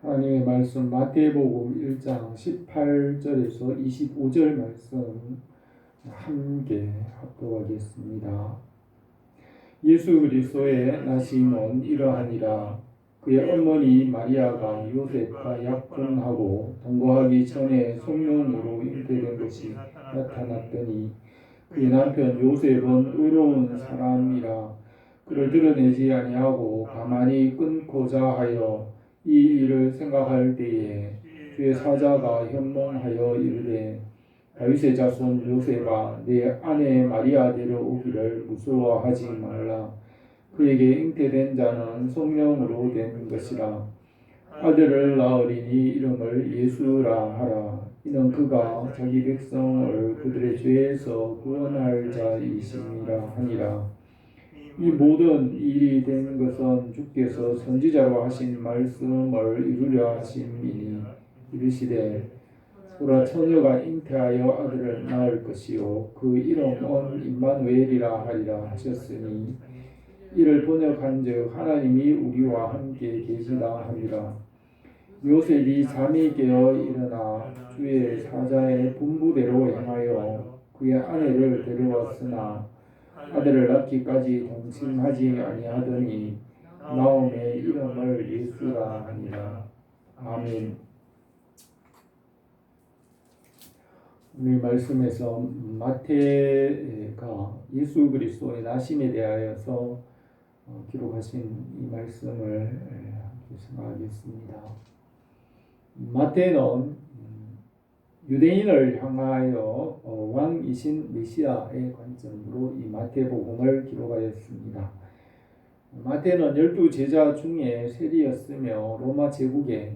하나님의 말씀 마태복음 1장 18절에서 25절 말씀 함께 합독하겠습니다. 예수 그리스도의 나심은 이러하니라. 그의 어머니 마리아가 요셉과 약혼하고 동거하기 전에 성령으로 잉태된 것이 나타났더니 그의 남편 요셉은 의로운 사람이라 그를 드러내지 아니하고 가만히 끊고자 하여 이 일을 생각할 때에 주의 사자가 현몽하여 이르되 다윗의 자손 요셉아 내 아내 마리아 데려오기를 무서워하지 말라. 그에게 잉태된 자는 성령으로 된 것이라. 아들을 낳으리니 이름을 예수라 하라. 이는 그가 자기 백성을 그들의 죄에서 구원할 자이심이라 하니라. 이 모든 일이 된 것은 주께서 선지자로 하신 말씀을 이루려 하심이니 이르시되 보라 처녀가 잉태하여 아들을 낳을 것이요 그 이름은 임마누엘이라 하리라 하셨으니 이를 번역한즉 하나님이 우리와 함께 계시다 하니라. 요셉이 잠이 깨어 일어나 주의 사자의 분부대로 행하여 그의 아내를 데려왔으나 아들을 낳기까지 동침하지 아니하더니 나옴의 이름을 예수라 하니라. 아멘. 오늘 말씀에서 마태가 예수 그리스도의 나심에 대하여서 기록하신 이 말씀을 함께 생각하겠습니다. 마태는 유대인을 향하여 왕이신 메시아의 관점으로 이 마태복음을 기록하였습니다. 마태는 12제자 중에 셋이었으며 로마 제국의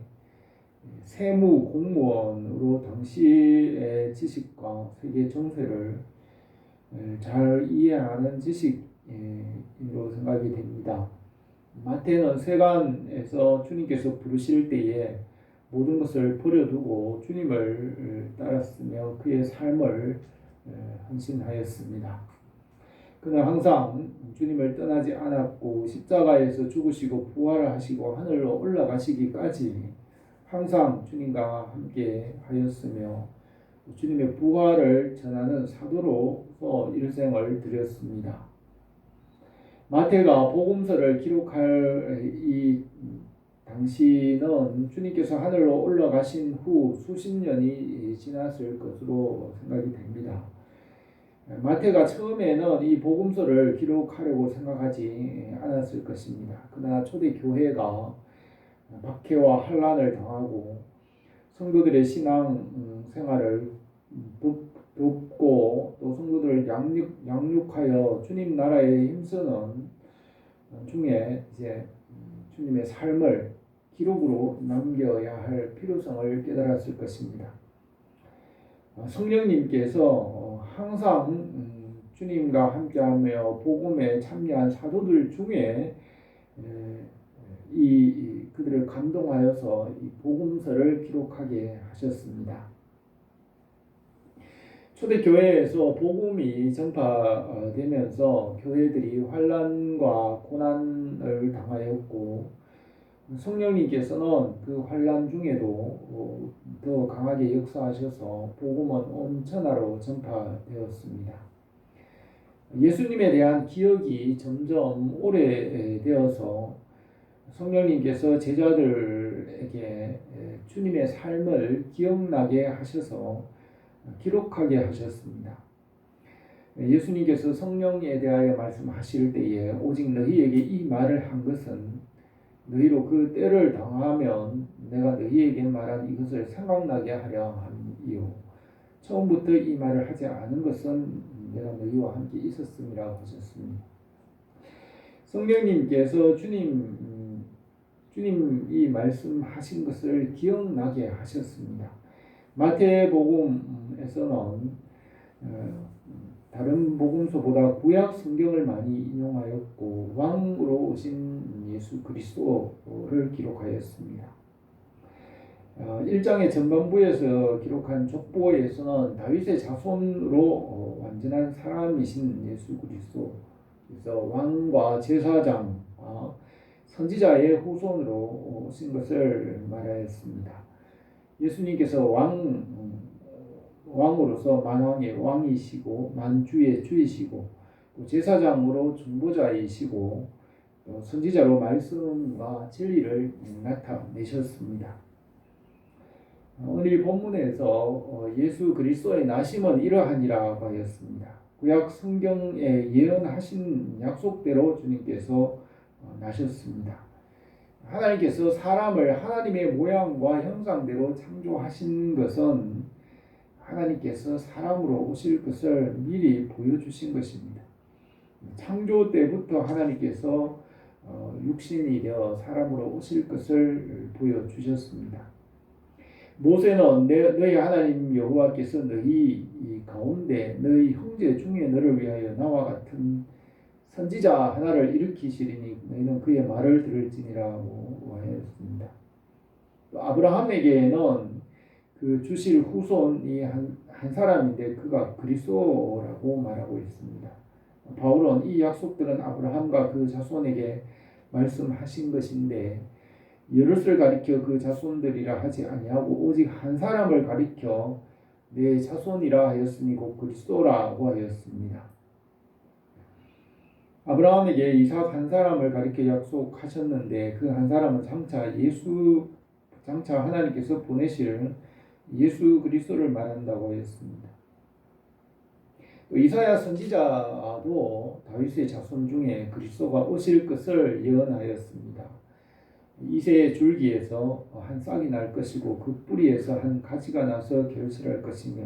세무 공무원으로 당시의 지식과 세계 정세를 잘 이해하는 지식인으로 생각이 됩니다. 마태는 세간에서 주님께서 부르실 때에 모든 것을 버려두고 주님을 따랐으며 그의 삶을 헌신하였습니다. 그는 항상 주님을 떠나지 않았고 십자가에서 죽으시고 부활하시고 하늘로 올라가시기까지 항상 주님과 함께 하였으며 주님의 부활을 전하는 사도로서 일생을 드렸습니다. 마태가 복음서를 기록할 이 당시는 주님께서 하늘로 올라가신 후 수십 년이 지났을 것으로 생각이 됩니다. 마태가 처음에는 이 복음서를 기록하려고 생각하지 않았을 것입니다. 그러나 초대 교회가 박해와 환난을 당하고 성도들의 신앙 생활을 돕고 또 성도들을 양육하여 주님 나라에 힘쓰는 중에 이제 주님의 삶을 기록으로 남겨야 할 필요성을 깨달았을 것입니다. 성령님께서 항상 주님과 함께하며 복음에 참여한 사도들 중에 그들을 감동하여서 이 복음서를 기록하게 하셨습니다. 초대교회에서 복음이 전파되면서 교회들이 환난과 고난을 당하였고 성령님께서는 그 환난 중에도 더 강하게 역사하셔서 복음은 온 천하로 전파되었습니다. 예수님에 대한 기억이 점점 오래되어서 성령님께서 제자들에게 주님의 삶을 기억나게 하셔서 기록하게 하셨습니다. 예수님께서 성령에 대하여 말씀하실 때에 오직 너희에게 이 말을 한 것은 너희로 그 때를 당하면 내가 너희에게 말한 이것을 생각나게 하려 함이요 처음부터 이 말을 하지 않은 것은 내가 너희와 함께 있었음이라고 하셨습니다. 성령님께서 주님이 말씀하신 것을 기억나게 하셨습니다. 마태복음에서는 다른 복음서보다 구약 성경을 많이 인용하였고 왕으로 오신 예수 그리스도를 기록하였습니다. 1장의 전반부에서 기록한 족보에서는 다윗의 자손으로 완전한 사람이신 예수 그리스도, 그래서 왕과 제사장과 선지자의 후손으로 오신 것을 말하였습니다. 예수님께서 왕으로서 만왕의 왕이시고 만주의 주이시고 또 제사장으로 중보자이시고 또 선지자로 말씀과 진리를 나타내셨습니다. 오늘 본문에서 예수 그리스도의 나심은 이러하니라고 하였습니다. 구약 성경에 예언하신 약속대로 주님께서 나셨습니다. 하나님께서 사람을 하나님의 모양과 형상대로 창조하신 것은 하나님께서 사람으로 오실 것을 미리 보여주신 것입니다. 창조 때부터 하나님께서 육신이 되어 사람으로 오실 것을 보여주셨습니다. 모세는 너희 하나님 여호와께서 너희 가운데 너희 형제 중에 너를 위하여 나와 같은 선지자 하나를 일으키시리니 너희는 그의 말을 들을지니라고 하였습니다. 아브라함에게는 그 주실 후손이 한 사람인데 그가 그리스도라고 말하고 있습니다. 바울은 이 약속들은 아브라함과 그 자손에게 말씀하신 것인데 여럿을 가리켜 그 자손들이라 하지 아니하고 오직 한 사람을 가리켜 내 자손이라 하였으니 곧 그리스도라고 하였습니다. 아브라함에게 이삭 한 사람을 가리켜 약속하셨는데 그 한 사람은 장차 하나님께서 보내실 예수 그리스도를 말한다고 하였습니다. 또 이사야 선지자도 다윗의 자손 중에 그리스도가 오실 것을 예언하였습니다. 이새의 줄기에서 한 싹이 날 것이고 그 뿌리에서 한 가지가 나서 결실할 것이며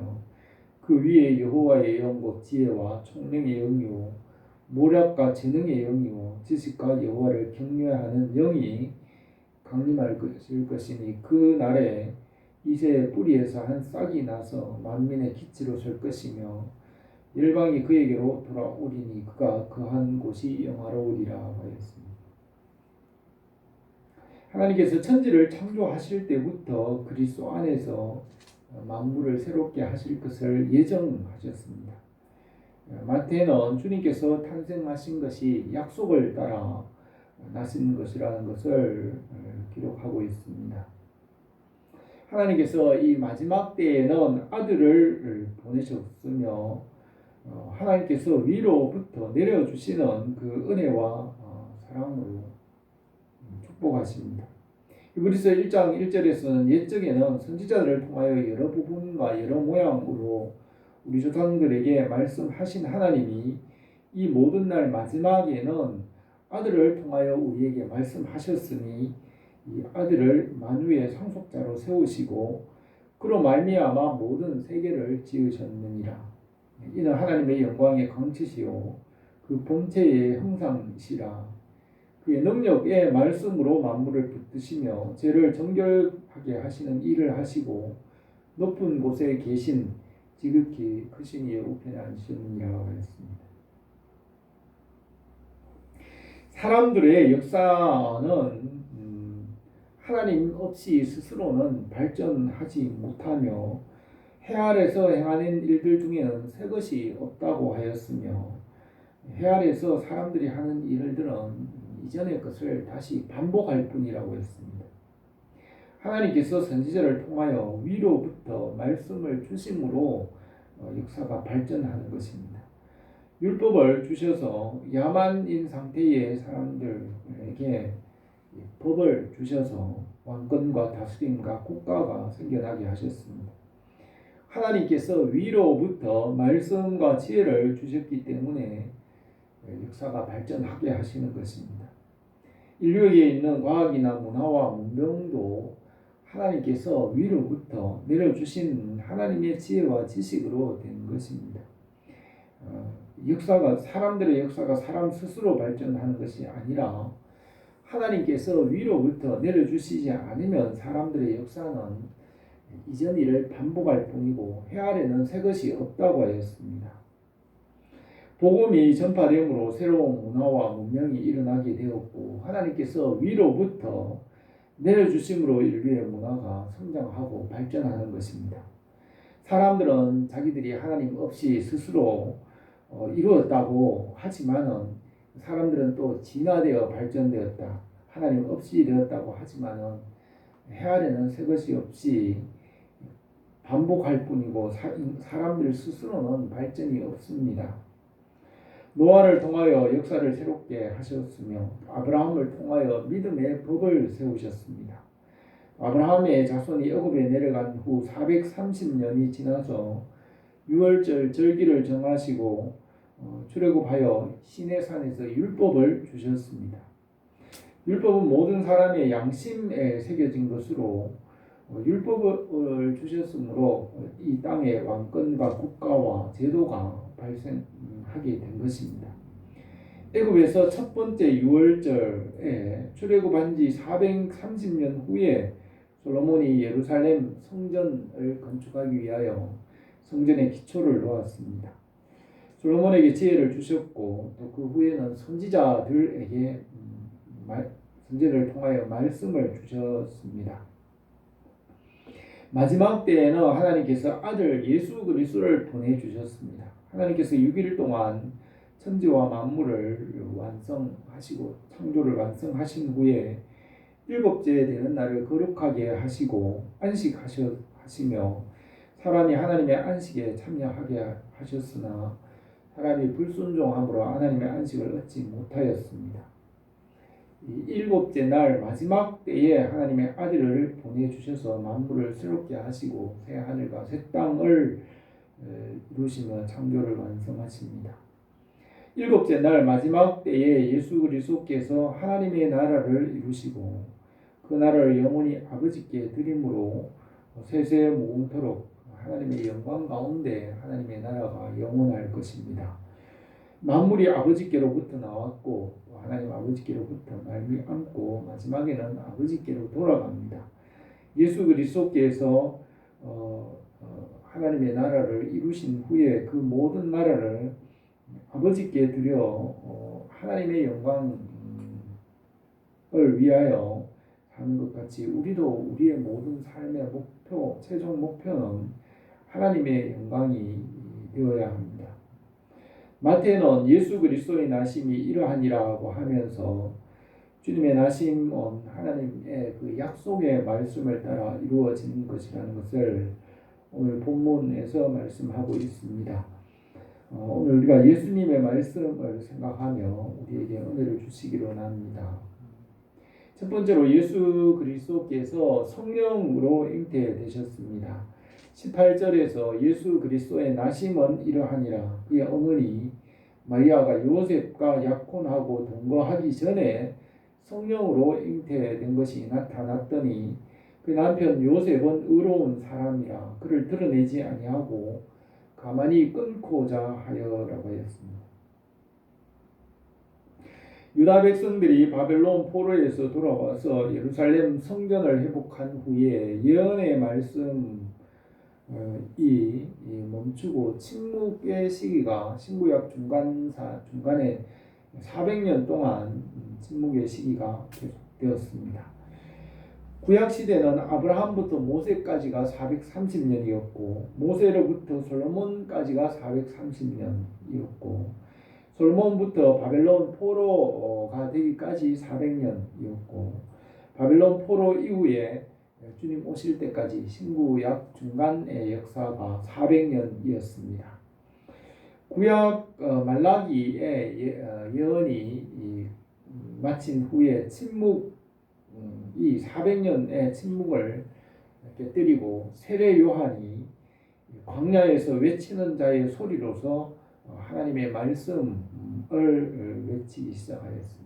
그 위에 여호와의 영 곧 지혜와 총명의 영이요 모략과 재능의 영이요 지식과 여호와를 경외하는 영이 강림할 것이니 그 날에 이새의 뿌리에서 한 싹이 나서 만민의 기치로 설 것이며 열방이 그에게로 돌아오리니 그가 거한 곳이 영화로우리라 하였습니다. 하나님께서 천지를 창조하실 때부터 그리스도 안에서 만물을 새롭게 하실 것을 예정하셨습니다. 마태는 주님께서 탄생하신 것이 약속을 따라 나신 것이라는 것을 기록하고 있습니다. 하나님께서 이 마지막 때에는 아들을 보내셨으며 하나님께서 위로부터 내려주시는 그 은혜와 사랑으로 축복하십니다. 히브리서 1장 1절에서는 옛적에는 선지자들을 통하여 여러 부분과 여러 모양으로 우리 조상들에게 말씀하신 하나님이 이 모든 날 마지막에는 아들을 통하여 우리에게 말씀하셨으니 이 아들을 만유의 상속자로 세우시고 그로 말미암아 모든 세계를 지으셨느니라. 이는 하나님의 영광의 광채시요 그 본체의 형상이시라. 그의 능력의 말씀으로 만물을 붙드시며 죄를 정결하게 하시는 일을 하시고 높은 곳에 계신 지극히 크신 이의 우편에 앉으셨느니라 하였습니다. 사람들의 역사는 하나님 없이 스스로는 발전하지 못하며 해 아래서 행하는 일들 중에는 새 것이 없다고 하였으며 해 아래서 사람들이 하는 일들은 이전의 것을 다시 반복할 뿐이라고 했습니다. 하나님께서 선지자를 통하여 위로부터 말씀을 주심으로 역사가 발전하는 것입니다. 율법을 주셔서 야만인 상태의 사람들에게 법을 주셔서 왕권과 다스림과 국가가 생겨나게 하셨습니다. 하나님께서 위로부터 말씀과 지혜를 주셨기 때문에 역사가 발전하게 하시는 것입니다. 인류에게 있는 과학이나 문화와 문명도 하나님께서 위로부터 내려주신 하나님의 지혜와 지식으로 된 것입니다. 사람들의 역사가 사람 스스로 발전하는 것이 아니라 하나님께서 위로부터 내려주시지 않으면 사람들의 역사는 이전 일을 반복할 뿐이고 해 아래는 새 것이 없다고 하였습니다. 복음이 전파됨으로 새로운 문화와 문명이 일어나게 되었고 하나님께서 위로부터 내려주심으로 인류의 문화가 성장하고 발전하는 것입니다. 사람들은 자기들이 하나님 없이 스스로 이루었다고 하지만은 사람들은 또 진화되어 발전되었다 하나님 없이 되었다고 하지만은 해 아래는 새 것이 없이 반복할 뿐이고 사람들 스스로는 발전이 없습니다. 노아를 통하여 역사를 새롭게 하셨으며 아브라함을 통하여 믿음의 법을 세우셨습니다. 아브라함의 자손이 애굽에 내려간 후 430년이 지나서 유월절 절기를 정하시고 출애굽하여 시내산에서 율법을 주셨습니다. 율법은 모든 사람의 양심에 새겨진 것으로 율법을 주셨으므로 이 땅에 왕권과 국가와 제도가 발생하게 된 것입니다. 애굽에서 첫 번째 유월절에 출애굽한 지 430년 후에 솔로몬이 예루살렘 성전을 건축하기 위하여 성전의 기초를 놓았습니다. 솔로몬에게 지혜를 주셨고 또 그 후에는 선지자들에게 선지자를 통하여 말씀을 주셨습니다. 마지막 때에는 하나님께서 아들 예수 그리스도를 보내주셨습니다. 하나님께서 6일 동안 천지와 만물을 완성하시고 창조를 완성하신 후에 일곱째 되는 날을 거룩하게 하시고 안식하시며 사람이 하나님의 안식에 참여하게 하셨으나 사람이 불순종함으로 하나님의 안식을 얻지 못하였습니다. 이 일곱째 날 마지막 때에 하나님의 아들을 보내주셔서 만물을 새롭게 하시고 새 하늘과 새 땅을 이루시며 창조를 완성하십니다. 일곱째 날 마지막 때에 예수 그리스도께서 하나님의 나라를 이루시고 그 나라를 영원히 아버지께 드림으로 세세 무궁토록 하나님의 영광 가운데 하나님의 나라가 영원할 것입니다. 만물이 아버지께로부터 나왔고 하나님 아버지께로부터 말미암고 마지막에는 아버지께로 돌아갑니다. 예수 그리스도께서 하나님의 나라를 이루신 후에 그 모든 나라를 아버지께 드려 하나님의 영광을 위하여 하는 것 같이 우리도 우리의 모든 삶의 목표, 최종 목표는 하나님의 영광이 되어야 합니다. 마태는 예수 그리스도의 나심이 이러하니라고 하면서 주님의 나심은 하나님의 그 약속의 말씀을 따라 이루어진 것이라는 것을 오늘 본문에서 말씀하고 있습니다. 오늘 우리가 예수님의 말씀을 생각하며 우리에게 은혜를 주시기로 합니다. 첫 번째로 예수 그리스도께서 성령으로 잉태되셨습니다. 18절에서 예수 그리스도의 나심은 이러하니라. 그의 어머니 마리아가 요셉과 약혼하고 동거하기 전에 성령으로 잉태된 것이 나타났더니 그 남편 요셉은 의로운 사람이라 그를 드러내지 아니하고 가만히 끊고자 하여라고 하였습니다. 유다 백성들이 바벨론 포로에서 돌아와서 예루살렘 성전을 회복한 후에 예언의 말씀이 멈추고 침묵의 시기가 신구약 중간에 400년 동안 침묵의 시기가 계속되었습니다. 구약 시대는 아브라함부터 모세까지가 430년이었고 모세로부터 솔로몬까지가 430년이었고 솔로몬부터 바벨론 포로가 되기까지 400년이었고 바벨론 포로 이후에 주님 오실 때까지 신구약 중간의 역사가 400년이었습니다. 구약 말라기의 예언이 마친 후에 이 400년의 침묵을 깨뜨리고 세례 요한이 광야에서 외치는 자의 소리로서 하나님의 말씀을 외치기 시작하였습니다.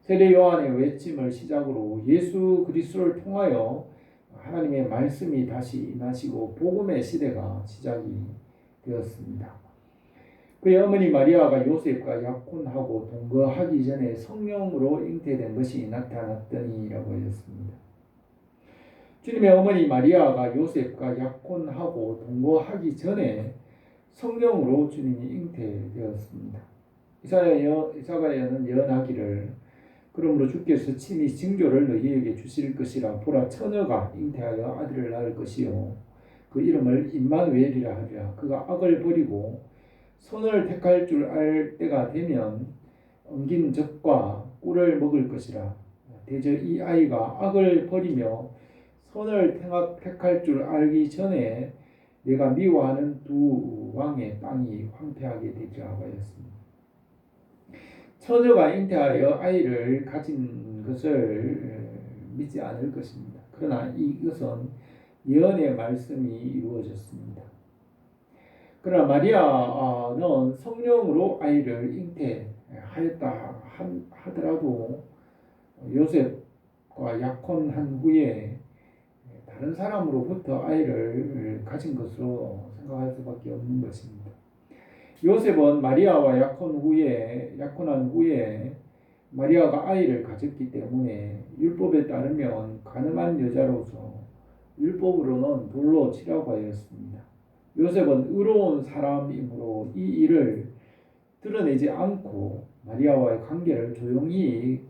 세례 요한의 외침을 시작으로 예수 그리스도를 통하여 하나님의 말씀이 다시 임하시고 복음의 시대가 시작이 되었습니다. 그의 어머니 마리아가 요셉과 약혼하고 동거하기 전에 성령으로 잉태된 것이 나타났더니라고 하였습니다. 주님의 어머니 마리아가 요셉과 약혼하고 동거하기 전에 성령으로 주님이 잉태되었습니다. 이사야는 예언하기를 그러므로 주께서 친히 징조를 너희에게 주실 것이라 보라 처녀가 잉태하여 아들을 낳을 것이요 그 이름을 임마누엘이라 하리라. 그가 악을 버리고 선을 택할 줄 알 때가 되면 엉긴 젖과 꿀을 먹을 것이라. 대저 이 아이가 악을 버리며 선을 택할 줄 알기 전에 내가 미워하는 두 왕의 땅이 황폐하게 되리라고 하였습니다. 처녀가 잉태하여 아이를 가진 것을 믿지 않을 것입니다. 그러나 이것은 예언의 말씀이 이루어졌습니다. 그러나 마리아는 성령으로 아이를 잉태하였다 하더라도 요셉과 약혼한 후에 다른 사람으로부터 아이를 가진 것으로 생각할 수밖에 없는 것입니다. 요셉은 마리아와 약혼한 후에 마리아가 아이를 가졌기 때문에 율법에 따르면 가늠한 여자로서 율법으로는 돌로 치라고 하였습니다. 요셉은 의로운 사람이므로 이 일을 드러내지 않고 마리아와의 관계를 조용히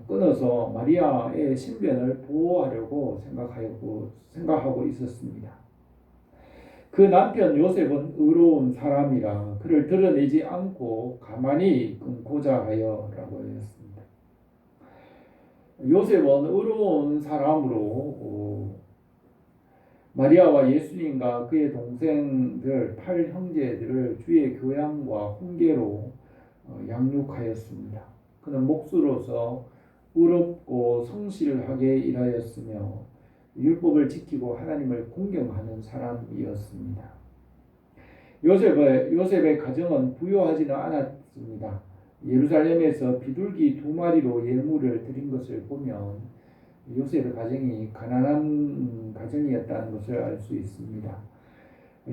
끊어서 마리아의 신변을 보호하려고 생각하고 있었습니다. 그 남편 요셉은 의로운 사람이라 그를 드러내지 않고 가만히 끊고자 하여라고 했습니다. 요셉은 의로운 사람으로 마리아와 예수님과 그의 동생들 8형제들을 주의 교양과 훈계로 양육하였습니다. 그는 목수로서 의롭고 성실하게 일하였으며 율법을 지키고 하나님을 공경하는 사람이었습니다. 요셉의 가정은 부유하지는 않았습니다. 예루살렘에서 비둘기 2마리로 예물을 드린 것을 보면 요셉의 가정이 가난한 가정이었다는 것을 알 수 있습니다.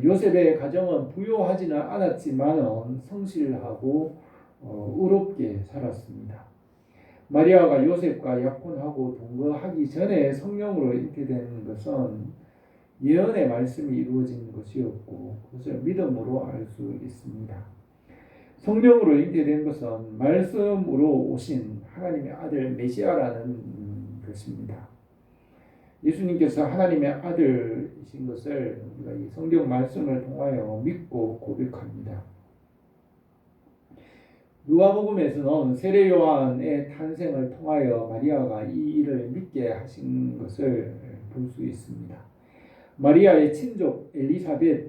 요셉의 가정은 부유하지는 않았지만 성실하고 의롭게 살았습니다. 마리아가 요셉과 약혼하고 동거하기 전에 성령으로 잉태된 것은 예언의 말씀이 이루어진 것이었고 그것을 믿음으로 알 수 있습니다. 성령으로 잉태된 것은 말씀으로 오신 하나님의 아들 메시아라는 것입니다. 예수님께서 하나님의 아들이신 것을 우리가 이 성경 말씀을 통하여 믿고 고백합니다. 누가복음에서는 세례 요한의 탄생을 통하여 마리아가 이 일을 믿게 하신 것을 볼 수 있습니다. 마리아의 친족 엘리사벳은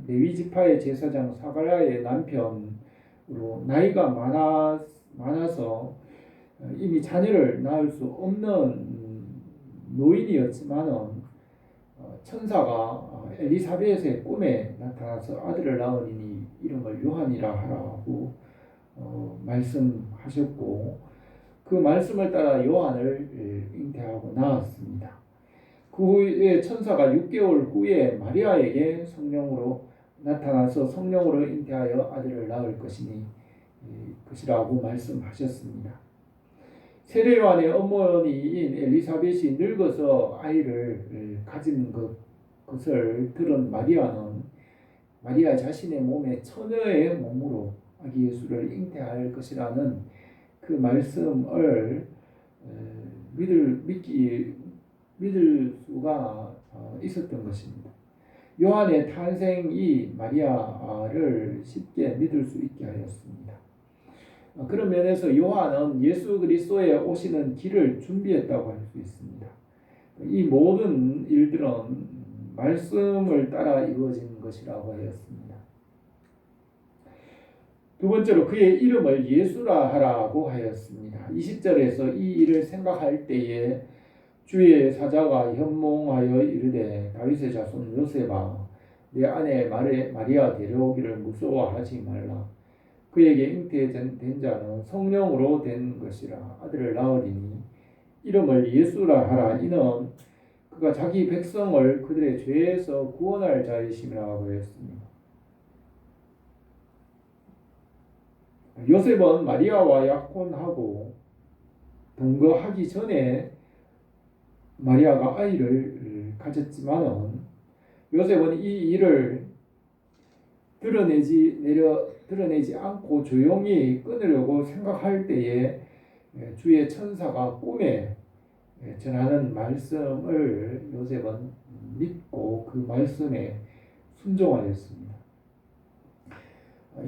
레위 지파의 제사장 사가랴의 남편으로 나이가 많아서 이미 자녀를 낳을 수 없는 노인이었지만 천사가 엘리사벳의 꿈에 나타나서 아들을 낳으니 이름을 요한이라 하라고 말씀하셨고 그 말씀을 따라 요한을 잉태하고 낳았습니다. 그 후에 천사가 6개월 후에 마리아에게 성령으로 나타나서 성령으로 잉태하여 아들을 낳을 것이라고 말씀하셨습니다. 세례 요한의 어머니인 엘리사벳이 늙어서 아이를 가진 것을 들은 마리아 자신의 몸에 처녀의 몸으로 아기 예수를 잉태할 것이라는 그 말씀을 믿을 수가 있었던 것입니다. 요한의 탄생이 마리아를 쉽게 믿을 수 있게 하였습니다. 그런 면에서 요한은 예수 그리스도의 오시는 길을 준비했다고 할 수 있습니다. 이 모든 일들은 말씀을 따라 이루어진 것이라고 하였습니다. 두 번째로 그의 이름을 예수라 하라고 하였습니다. 20절에서 이 일을 생각할 때에 주의 사자가 현몽하여 이르되 다윗의 자손 요셉아 내 아내 마리아 데려오기를 무서워하지 말라. 그에게 잉태된 자는 성령으로 된 것이라 아들을 낳으리니 이름을 예수라 하라. 이는 그가 자기 백성을 그들의 죄에서 구원할 자이심이라고 했습니다. 요셉은 마리아와 약혼하고 동거하기 전에 마리아가 아이를 가졌지만은 요셉은 이 일을 드러내지 않고 조용히 끊으려고 생각할 때에 주의 천사가 꿈에 전하는 말씀을 요셉은 믿고 그 말씀에 순종하였습니다.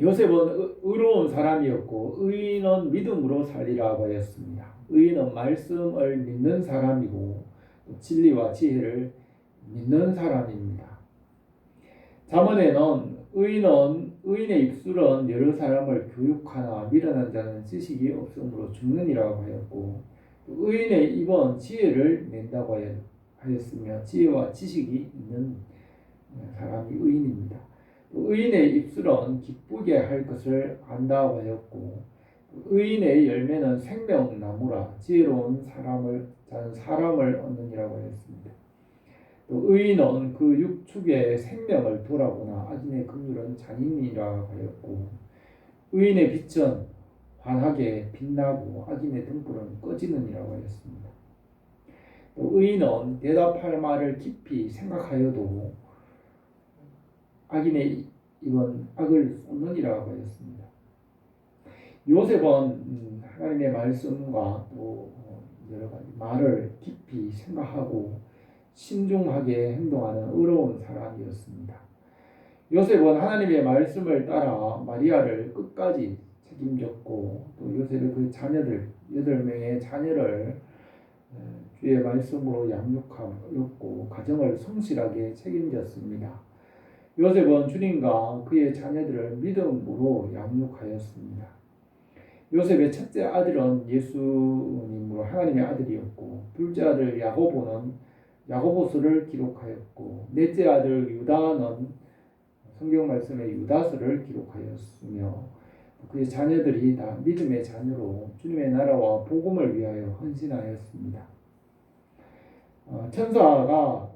요셉은 의로운 사람이었고 의인은 믿음으로 살리라고 하였습니다. 의인은 말씀을 믿는 사람이고 진리와 지혜를 믿는 사람입니다. 잠언에는 의인의 입술은 여러 사람을 교육하나 미련한 자는 지식이 없으므로 죽느니라고 하였고 의인의 입은 지혜를 낸다고 하였으며 지혜와 지식이 있는 사람이 의인입니다. 의인의 입술은 기쁘게 할 것을 안다고 하였고 의인의 열매는 생명나무라 지혜로운 사람을 얻느니라고 하였습니다. 또 의인은 그 육축의 생명을 돌아보나 악인의 긍휼은 잔인이라고 하였고 의인의 빛은 환하게 빛나고 악인의 등불은 꺼지느니라고 하였습니다. 또 의인은 대답할 말을 깊이 생각하여도 악인의 입은 악을 쏟느니라고 하였습니다. 요셉은 하나님의 말씀과 또 여러 가지 말을 깊이 생각하고 신중하게 행동하는 의로운 사람이었습니다. 요셉은 하나님의 말씀을 따라 마리아를 끝까지 책임졌고 또 요셉의 그 자녀들 8명의 자녀를 주의 말씀으로 양육하였고 가정을 성실하게 책임졌습니다. 요셉은 주님과 그의 자녀들을 믿음으로 양육하였습니다. 요셉의 첫째 아들은 예수님으로 하나님의 아들이었고 둘째 아들 야고보는 야고보서를 기록하였고 넷째 아들 유다는 성경 말씀의 유다서를 기록하였으며 그의 자녀들이 다 믿음의 자녀로 주님의 나라와 복음을 위하여 헌신하였습니다. 천사가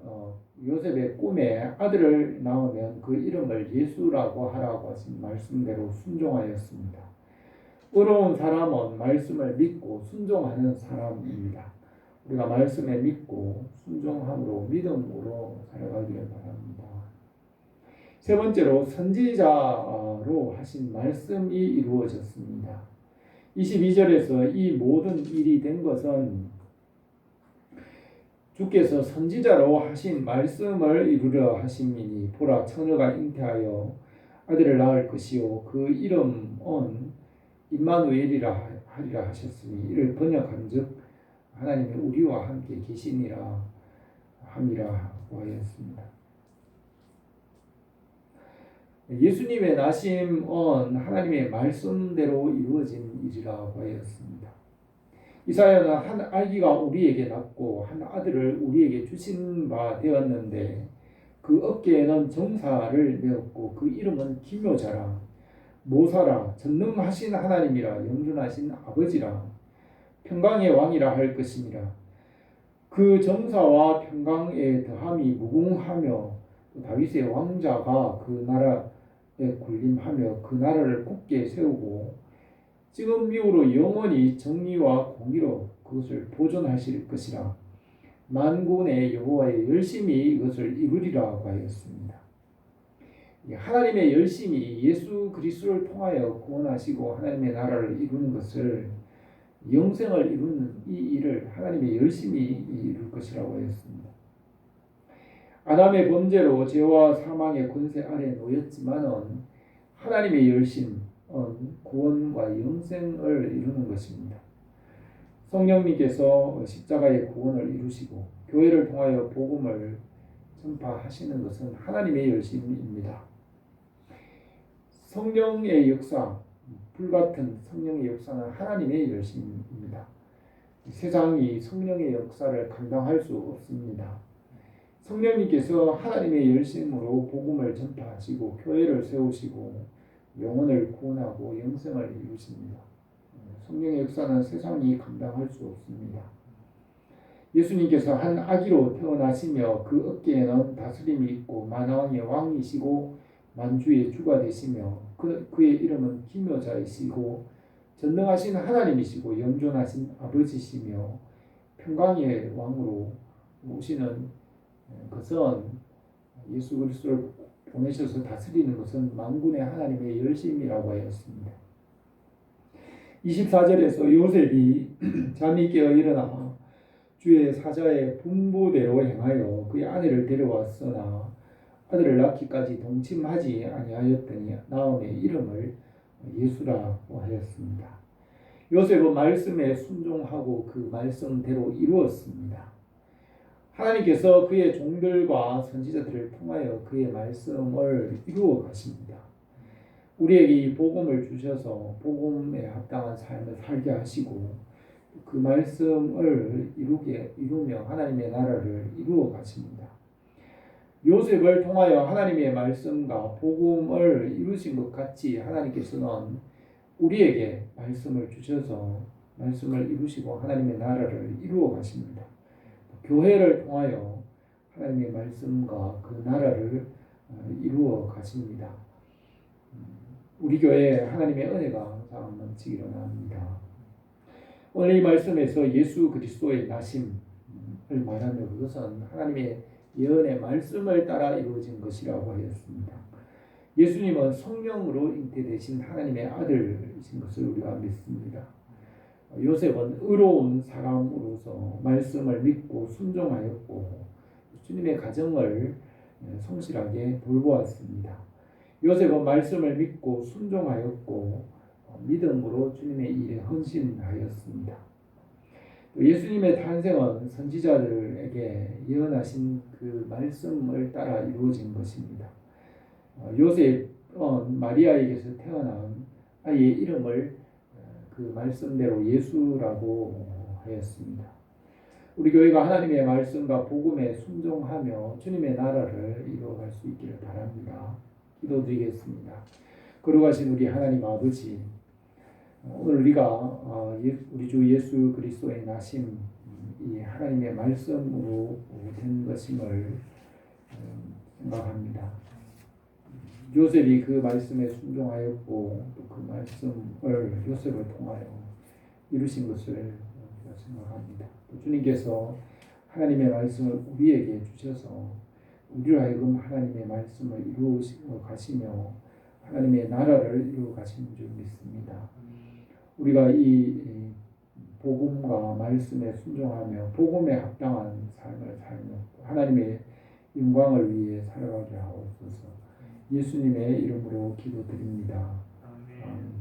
요셉의 꿈에 아들을 낳으면 그 이름을 예수라고 하라고 하신 말씀대로 순종하였습니다. 의로운 사람은 말씀을 믿고 순종하는 사람입니다. 우리가 말씀에 믿고 순종함으로 믿음으로 살아가기를 바랍니다. 세 번째로 선지자로 하신 말씀이 이루어졌습니다. 22절에서 이 모든 일이 된 것은 주께서 선지자로 하신 말씀을 이루려 하심이니 보라 처녀가 잉태하여 아들을 낳을 것이요 그 이름은 임마누엘이라 하리라 하셨으니 이를 번역한즉 하나님이 우리와 함께 계시니라 함이라고 하였습니다. 예수님의 나심은 하나님의 말씀대로 이루어진 일이라고 하였습니다. 이사야는 한 아기가 우리에게 낳고 한 아들을 우리에게 주신 바 되었는데 그 어깨에는 정사를 메었고 그 이름은 기묘자라 모사라 전능하신 하나님이라 영존하신 아버지라 평강의 왕이라 할 것이니라. 그 정사와 평강의 더함이 무궁하며 다윗의 왕자가 그 나라에 군림하며 그 나라를 굳게 세우고 지금 이후로 영원히 정의와 공의로 그것을 보존하실 것이라. 만군의 여호와의 열심히 이것을 이루리라고 하였습니다. 하나님의 열심히 예수 그리스도를 통하여 구원하시고 하나님의 나라를 이루는 것을 영생을 이루는 이 일을 하나님의 열심히 이룰 것이라고 하였습니다. 아담의 범죄로 죄와 사망의 권세 아래 놓였지만은 하나님의 열심 구원과 영생을 이루는 것입니다. 성령님께서 십자가의 구원을 이루시고 교회를 통하여 복음을 전파하시는 것은 하나님의 열심입니다. 성령의 역사, 불같은 성령의 역사는 하나님의 열심입니다. 세상이 성령의 역사를 감당할 수 없습니다. 성령님께서 하나님의 열심으로 복음을 전파하시고 교회를 세우시고 영혼을 구원하고 영생을 이루십니다. 성령의 역사는 세상이 감당할 수 없습니다. 예수님께서 한 아기로 태어나시며 그 어깨에는 다스림이 있고 만왕의 왕이시고 만주의 주가 되시며 그의 이름은 기묘자이시고 전능하신 하나님이시고 영존하신 아버지시며 평강의 왕으로 오시는 것은 예수 그리스도를 보내셔서 다스리는 것은 만군의 하나님의 열심이라고 하였습니다. 24절에서 요셉이 잠이 깨어 일어나 주의 사자의 분부대로 행하여 그의 아내를 데려왔으나 아들을 낳기까지 동침하지 아니하였더니 나음의 이름을 예수라고 하였습니다. 요셉은 말씀에 순종하고 그 말씀대로 이루었습니다. 하나님께서 그의 종들과 선지자들을 통하여 그의 말씀을 이루어 가십니다. 우리에게 이 복음을 주셔서 복음에 합당한 삶을 살게 하시고 그 말씀을 이루며 하나님의 나라를 이루어 가십니다. 요셉을 통하여 하나님의 말씀과 복음을 이루신 것 같이 하나님께서는 우리에게 말씀을 주셔서 말씀을 이루시고 하나님의 나라를 이루어 가십니다. 교회를 통하여 하나님의 말씀과 그 나라를 이루어 가십니다. 우리 교회에 하나님의 은혜가 항상 넘치기를 원합니다. 오늘 이 말씀에서 예수 그리스도의 나심을 말하며 그것은 하나님의 예언의 말씀을 따라 이루어진 것이라고 하였습니다. 예수님은 성령으로 잉태되신 하나님의 아들이신 것을 우리가 믿습니다. 요셉은 의로운 사람으로서 말씀을 믿고 순종하였고 주님의 가정을 성실하게 돌보았습니다. 요셉은 말씀을 믿고 순종하였고 믿음으로 주님의 일에 헌신하였습니다. 예수님의 탄생은 선지자들에게 예언하신 그 말씀을 따라 이루어진 것입니다. 요셉은 마리아에게서 태어난 아이의 이름을 그 말씀대로 예수라고 하였습니다. 우리 교회가 하나님의 말씀과 복음에 순종하며 주님의 나라를 이루어갈 수 있기를 바랍니다. 기도드리겠습니다. 거룩하신 우리 하나님 아버지, 오늘 우리가 우리 주 예수 그리스도의 나심, 이 하나님의 말씀으로 된 것임을 생각합니다. 요셉이 그 말씀에 순종하였고 또 그 말씀을 요셉을 통하여 이루신 것을 생각합니다. 또 주님께서 하나님의 말씀을 우리에게 주셔서 우리로 하여금 하나님의 말씀을 이루어 가시며 하나님의 나라를 이루어 가시는 줄 믿습니다. 우리가 이 복음과 말씀에 순종하며 복음에 합당한 삶을 살며 하나님의 영광을 위해 살아가게 하옵소서. 예수님의 이름으로 기도드립니다. 아멘.